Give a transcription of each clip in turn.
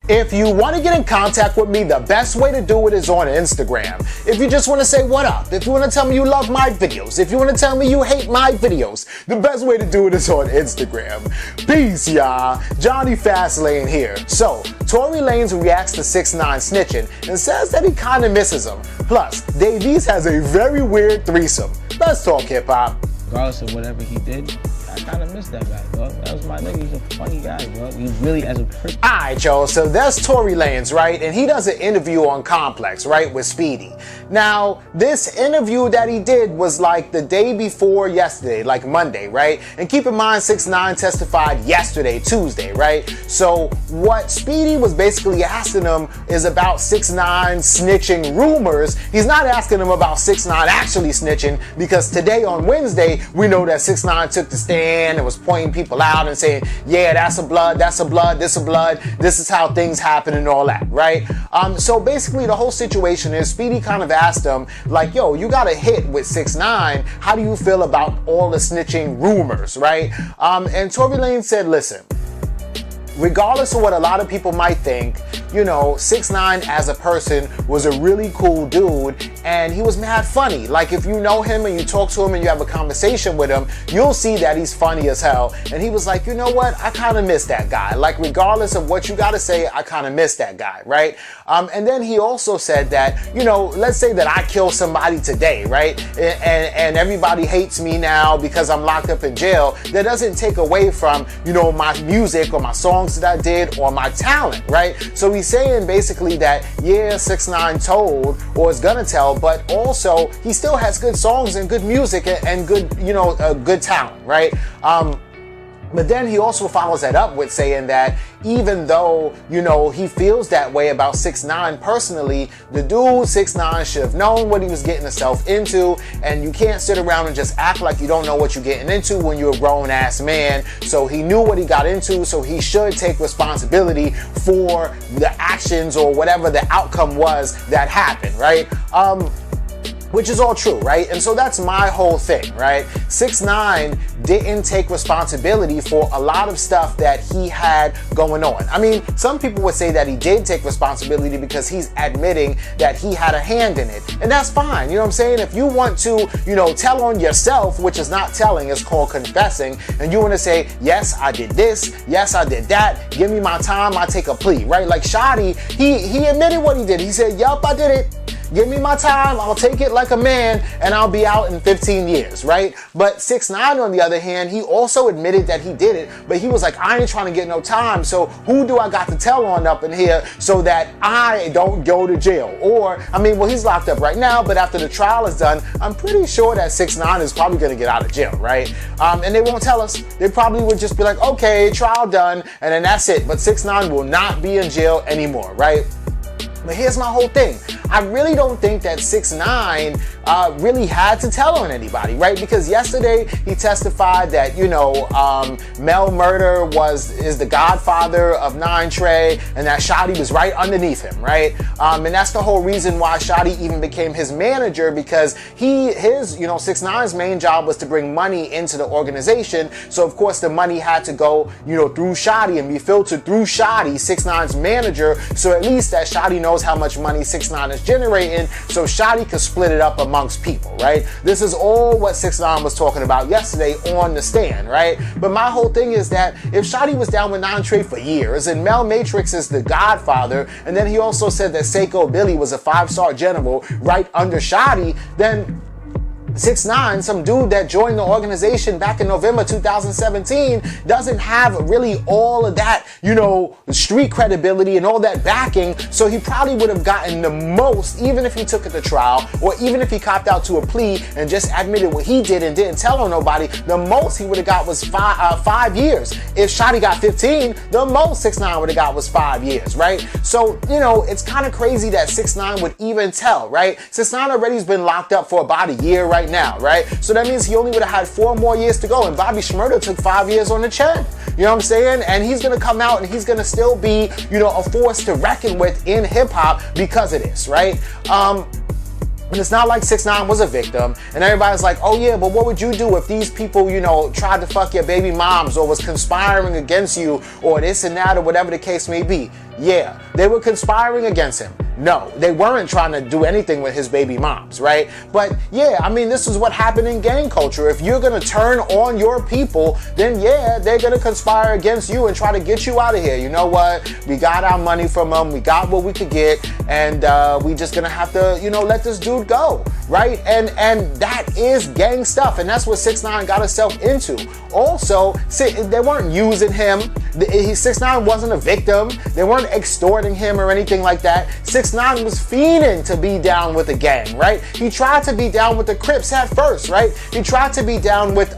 If you want to get in contact with me, the best way to do it is on Instagram. If you just want to say what up, if you want to tell me you love my videos, if you want to tell me you hate my videos, the best way to do it is on Instagram. Peace, y'all. Jonny Fastlane here. So, Tory Lanez reacts to 6ix9ine snitching and says that he kind of misses him. Plus, Davies has a very weird threesome. Let's talk hip-hop. Regardless of whatever he did, I kind of miss that guy, dog. That was my nigga. He's a funny guy, dog. He's really as a person. Alright, y'all, so that's Tory Lanez, right? And he does an interview on Complex, right, with Speedy. Now, this interview that he did was like the day before yesterday, like Monday, right? And keep in mind, 6ix9ine testified yesterday, Tuesday, right? So what Speedy was basically asking him is about 6ix9ine snitching rumors. He's not asking him about 6ix9ine actually snitching, because today on Wednesday, we know that 6ix9ine took the stand and was pointing people out and saying, yeah, that's a blood, this a blood, this is how things happen and all that, right? So basically the whole situation is Speedy kind of asked him, like, yo, you got a hit with 6ix9ine, how do you feel about all the snitching rumors, right? And Tory Lanez said, listen, regardless of what a lot of people might think, you know, 6ix9ine as a person was a really cool dude and he was mad funny. Like, if you know him and you talk to him and you have a conversation with him, you'll see that he's funny as hell. And he was like, you know what, I kind of miss that guy. Like, regardless of what you got to say, I kind of miss that guy, right? And then he also said that, you know, let's say that I kill somebody today, right? And everybody hates me now because I'm locked up in jail. That doesn't take away from, you know, my music or my songs that I did or my talent, right? So he's saying basically that, yeah, 6ix9ine told or is gonna tell, but also he still has good songs and good music and good, you know, good talent, right? But then he also follows that up with saying that even though, you know, he feels that way about 6ix9ine personally, the dude 6ix9ine should have known what he was getting himself into, and you can't sit around and just act like you don't know what you're getting into when you're a grown-ass man. So he knew what he got into, so he should take responsibility for the actions or whatever the outcome was that happened, right? Which is all true, right? And so that's my whole thing, right? 6ix9ine didn't take responsibility for a lot of stuff that he had going on. I mean, some people would say that he did take responsibility because he's admitting that he had a hand in it. And that's fine, you know what I'm saying? If you want to, you know, tell on yourself, which is not telling, it's called confessing, and you want to say, yes, I did this, yes, I did that, give me my time, I take a plea, right? Like Shotti, he admitted what he did. He said, yup, I did it. Give me my time, I'll take it like a man, and I'll be out in 15 years, right? But 6ix9ine, on the other hand, he also admitted that he did it, but he was like, I ain't trying to get no time, so who do I got to tell on up in here so that I don't go to jail? Or, I mean, well, he's locked up right now, but after the trial is done, I'm pretty sure that 6ix9ine is probably gonna get out of jail, right? And they won't tell us. They probably would just be like, okay, trial done, and then that's it. But 6ix9ine will not be in jail anymore, right? But here's my whole thing. I really don't think that 6ix9ine really had to tell on anybody, right? Because yesterday he testified that, you know, Mel Murder is the godfather of 9 Trey, and that Shotti was right underneath him, right? And that's the whole reason why Shotti even became his manager, because his, you know, 6ix9ine's main job was to bring money into the organization. So of course the money had to go, you know, through Shotti and be filtered through Shotti, 6ix9ine's manager. So at least that Shotti knows how much money 6ix9ine is generating, so Shotti could split it up amongst people, right? This is all what 6ix9ine was talking about yesterday on the stand, right? But my whole thing is that if Shotti was down with 9 Trey for years, and Mel Matrix is the godfather, and then he also said that Seiko Billy was a 5-star general right under Shotti, then 6ix9ine, some dude that joined the organization back in November 2017, doesn't have really all of that, you know, street credibility and all that backing, so he probably would have gotten the most, even if he took it to trial, or even if he copped out to a plea and just admitted what he did and didn't tell on nobody, the most he would have got was 5 years. If Shotti got 15, the most 6ix9ine would have got was 5 years, right? So, you know, it's kind of crazy that 6ix9ine would even tell, right? 6ix9ine already has been locked up for about a year right now, right? So that means he only would have had 4 more years to go, and Bobby Shmurda took 5 years on the chin. You know what I'm saying? And he's gonna come out and he's gonna still be, you know, a force to reckon with in hip hop because of this, right? And it's not like 6ix9ine was a victim, and everybody's like, oh yeah, but what would you do if these people, you know, tried to fuck your baby moms or was conspiring against you or this and that or whatever the case may be? Yeah, they were conspiring against him. No, they weren't trying to do anything with his baby moms, right? But yeah, I mean, this is what happened in gang culture. If you're gonna turn on your people, then yeah, they're gonna conspire against you and try to get you out of here. You know what? We got our money from them, we got what we could get, and we just gonna have to, you know, let this dude go, right? And that is gang stuff, and that's what 6ix9ine got himself into. Also, they weren't using him. 6ix9ine wasn't a victim. They weren't extorting him or anything like that. 6ix9ine was fiending to be down with the gang, right? He tried to be down with the Crips at first, right? He tried to be down with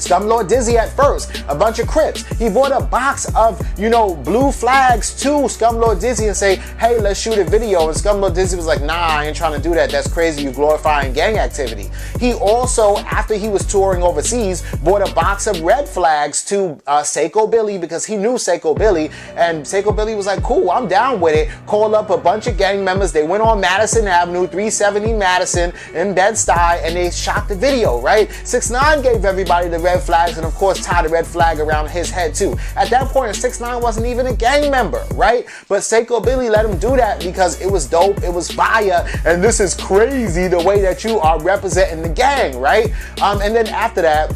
Scumlord Dizzy at first, a bunch of Crips. He bought a box of, you know, blue flags to Scumlord Dizzy and say, hey, let's shoot a video. And Scumlord Dizzy was like, nah, I ain't trying to do that. That's crazy. You glorifying gang activity. He also, after he was touring overseas, bought a box of red flags to Seiko Billy because he knew Seiko Billy. And Seiko Billy was like, cool, I'm down with it. Called up a bunch of gang members. They went on Madison Avenue, 370 Madison in Bed-Stuy, and they shot the video, right? 6ix9ine gave everybody the red flags and of course tied a red flag around his head too. At that point, 6ix9ine wasn't even a gang member, right? But Seiko Billy let him do that because it was dope, it was fire, and this is crazy the way that you are representing the gang, right? And then after that,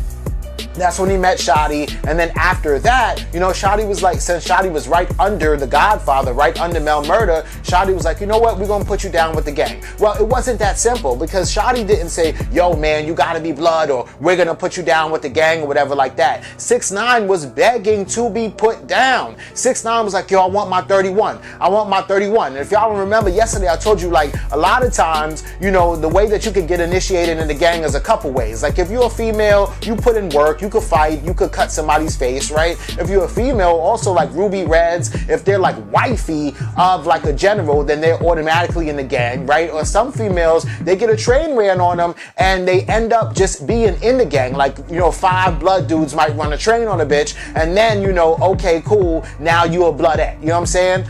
that's when he met Shotti, and then after that, you know, Shotti was like, since Shotti was right under the Godfather, right under Mel Murder, Shotti was like, you know what, we're gonna put you down with the gang. Well, it wasn't that simple because Shotti didn't say, yo man, you gotta be blood, or we're gonna put you down with the gang or whatever like that. 6ix9ine was begging to be put down. 6ix9ine was like, yo, I want my 31. I want my 31. And if y'all remember yesterday, I told you, like, a lot of times, you know, the way that you could get initiated in the gang is a couple ways. Like, if you're a female, you put in work, you could fight, you could cut somebody's face, right? If you're a female, also like Ruby Reds, if they're like wifey of like a general, then they're automatically in the gang, right? Or some females, they get a train ran on them and they end up just being in the gang. Like, you know, 5 blood dudes might run a train on a bitch, and then, you know, okay, cool, now you a bloodette. You know what I'm saying?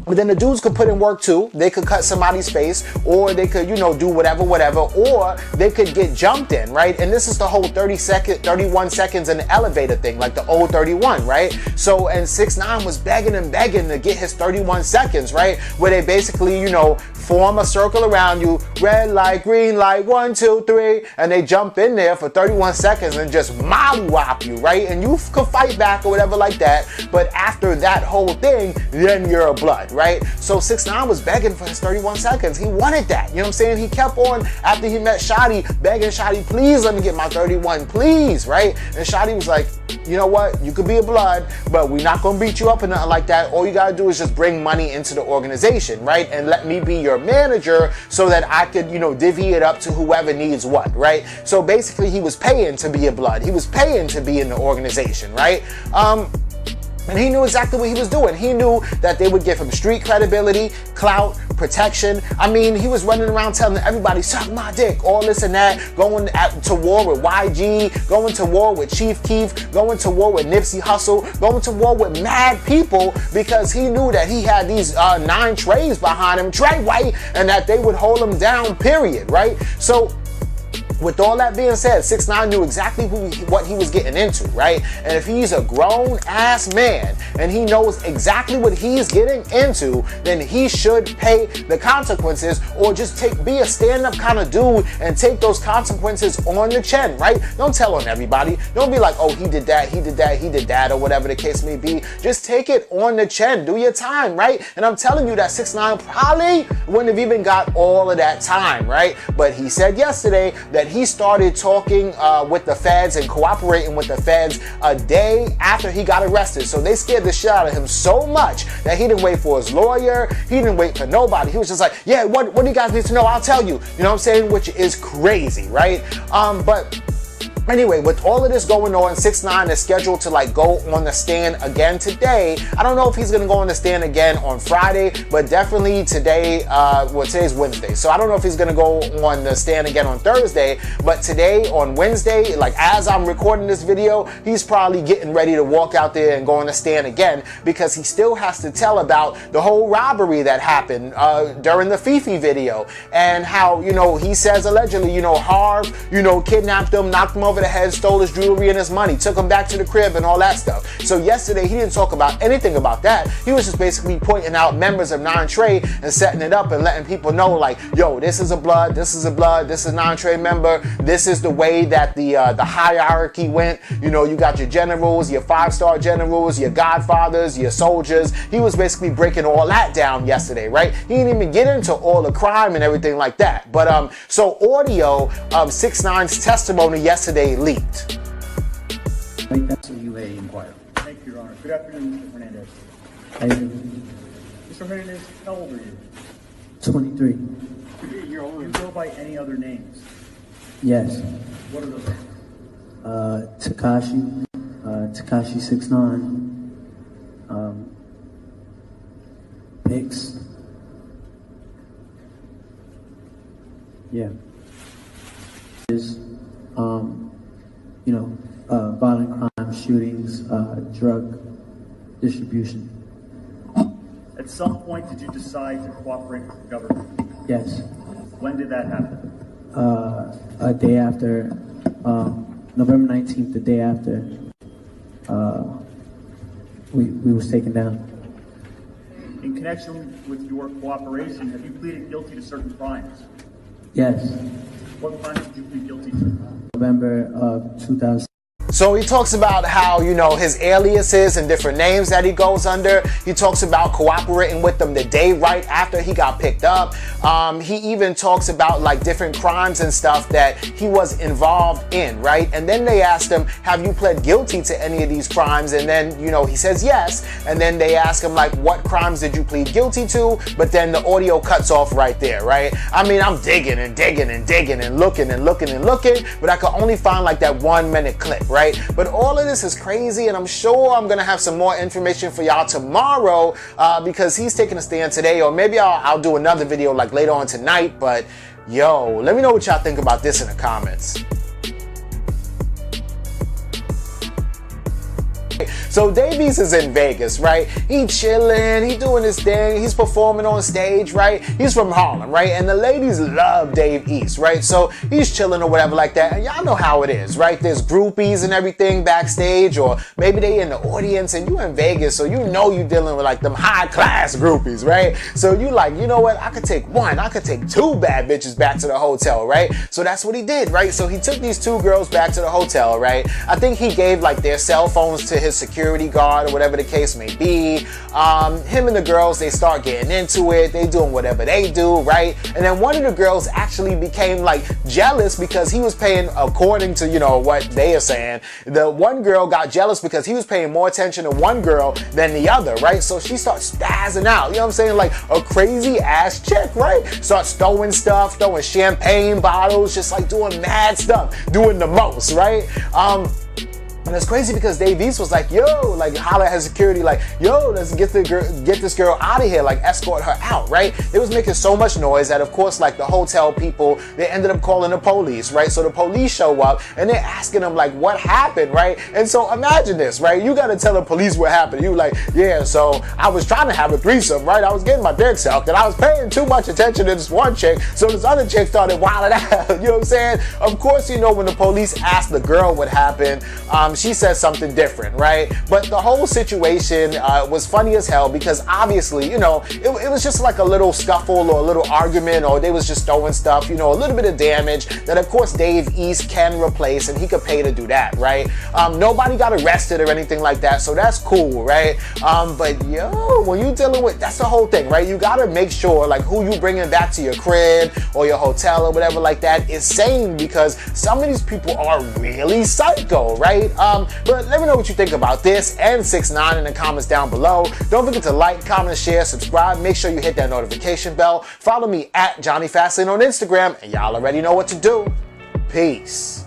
But then the dudes could put in work too. They could cut somebody's face, or they could, you know, do whatever, or they could get jumped in, right? And this is the whole 31 seconds in the elevator thing, like the old 31, right? So, and 6ix9ine was begging and begging to get his 31 seconds, right? Where they basically, you know, form a circle around you, red light, green light, 1, 2, 3, and they jump in there for 31 seconds and just mollywop you, right? And you could fight back or whatever like that, but after that whole thing, then you're a blood, right? So 6ix9ine was begging for his 31 seconds. He wanted that, you know what I'm saying? He kept on, after he met Shotti, begging Shotti, please let me get my 31, please, right? And Shotti was like, you know what, you could be a blood, but we're not gonna beat you up or nothing like that. All you gotta do is just bring money into the organization, right? And let me be your manager so that I could, you know, divvy it up to whoever needs what, right? So basically he was paying to be a blood. He was paying to be in the organization, right? And he knew exactly what he was doing. He knew that they would give him street credibility, clout, protection. I mean, he was running around telling everybody, suck my dick, all this and that, going to war with YG, going to war with Chief Keef, going to war with Nipsey Hussle, going to war with mad people, because he knew that he had these 9 Treys behind him, Trey White, and that they would hold him down, period, right? So, with all that being said, 6ix9ine knew exactly what he was getting into, right? And if he's a grown-ass man and he knows exactly what he's getting into, then he should pay the consequences, or just be a stand-up kind of dude and take those consequences on the chin, right? Don't tell on everybody. Don't be like, oh, he did that, he did that, he did that, or whatever the case may be. Just take it on the chin. Do your time, right? And I'm telling you that 6ix9ine probably wouldn't have even got all of that time, right? But he said yesterday that he started talking with the feds and cooperating with the feds a day after he got arrested. So they scared the shit out of him so much that he didn't wait for his lawyer. He didn't wait for nobody. He was just like, yeah, what do you guys need to know? I'll tell you. You know what I'm saying? Which is crazy, right? But Anyway, with all of this going on, 6ix9ine is scheduled to like go on the stand again today. I don't know if he's gonna go on the stand again on Friday, but definitely today, well, today's Wednesday. So I don't know if he's gonna go on the stand again on Thursday, but today on Wednesday, like as I'm recording this video, he's probably getting ready to walk out there and go on the stand again, because he still has to tell about the whole robbery that happened during the Fifi video, and how, you know, he says allegedly, you know, Harv, you know, kidnapped him, knocked him over the head, stole his jewelry and his money, took him back to the crib and all that stuff. So yesterday he didn't talk about anything about that. He was just basically pointing out members of 9 Trey and setting it up and letting people know like, yo, this is a blood, this is a blood, this is a 9 Trey member, this is the way that the hierarchy went. You know, you got your generals, your 5-star generals, your godfathers, your soldiers. He was basically breaking all that down yesterday, right? He didn't even get into all the crime and everything like that. But so audio of 6ix9ine's testimony yesterday leaked. That's a UA inquiry. Thank you, Your Honor. Good afternoon, Mr. Hernandez. How you doing? Mr. Hernandez, how old are you? 23. You go by any other names? Yes. What are those names? Tekashi 6ix9ine, Pix. Yeah. Is, you know, violent crime, shootings, drug distribution. At some point, did you decide to cooperate with the government? Yes. When did that happen? A day after, November 19th, the day after we was taken down. In connection with your cooperation, have you pleaded guilty to certain crimes? Yes. What crimes did you plead guilty to? November of 2000. So he talks about how, you know, his aliases and different names that he goes under. He talks about cooperating with them the day right after he got picked up. He even talks about like different crimes and stuff that he was involved in, right? And then they asked him, have you pled guilty to any of these crimes? And then, you know, he says yes. And then they ask him like, what crimes did you plead guilty to? But then the audio cuts off right there, right? I mean, I'm digging and digging and digging and looking and looking and looking, but I could only find like that 1-minute clip, right? But all of this is crazy, and I'm sure I'm gonna have some more information for y'all tomorrow because he's taking a stand today, or maybe I'll do another video like later on tonight. But yo, let me know what y'all think about this in the comments. So Dave East is in Vegas, right? He chilling, he doing his thing, he's performing on stage, right? He's from Harlem, right? And the ladies love Dave East, right? So he's chilling or whatever like that. And y'all know how it is, right? There's groupies and everything backstage, or maybe they in the audience and you in Vegas, so you know you dealing with like them high class groupies, right? So you like, you know what? I could take one, I could take 2 bad bitches back to the hotel, right? So that's what he did, right? So he took these 2 girls back to the hotel, right? I think he gave like their cell phones to his security guard or whatever the case may be. Him and the girls, they start getting into it, they doing whatever they do, right? And then one of the girls actually became like jealous because he was paying, according to, you know, what they are saying, the one girl got jealous because he was paying more attention to one girl than the other, right? So she starts spazzing out, you know what I'm saying, like a crazy ass chick, right? Starts throwing stuff, throwing champagne bottles, just like doing mad stuff, doing the most, right? And it's crazy because Dave East was like, yo, like holler at his security, like, yo, let's get this girl out of here, like escort her out, right? It was making so much noise that of course like the hotel people, they ended up calling the police, right? So the police show up and they're asking them like what happened, right? And so imagine this, right? You gotta tell the police what happened. You like, yeah, so I was trying to have a threesome, right? I was getting my dick sucked and I was paying too much attention to this one chick, so this other chick started wilding out, you know what I'm saying? Of course, you know, when the police asked the girl what happened, she said something different, right? But the whole situation was funny as hell because obviously, you know, it was just like a little scuffle or a little argument, or they was just throwing stuff, you know, a little bit of damage that of course Dave East can replace and he could pay to do that, right? Nobody got arrested or anything like that, so that's cool, right? But yo, when you dealing with, that's the whole thing, right? You gotta make sure like who you bringing back to your crib or your hotel or whatever like that is sane, because some of these people are really psycho, right? But let me know what you think about this and 6ix9ine in the comments down below. Don't forget to like, comment, share, subscribe. Make sure you hit that notification bell. Follow me at Jonny Fastlane on Instagram, and y'all already know what to do. Peace.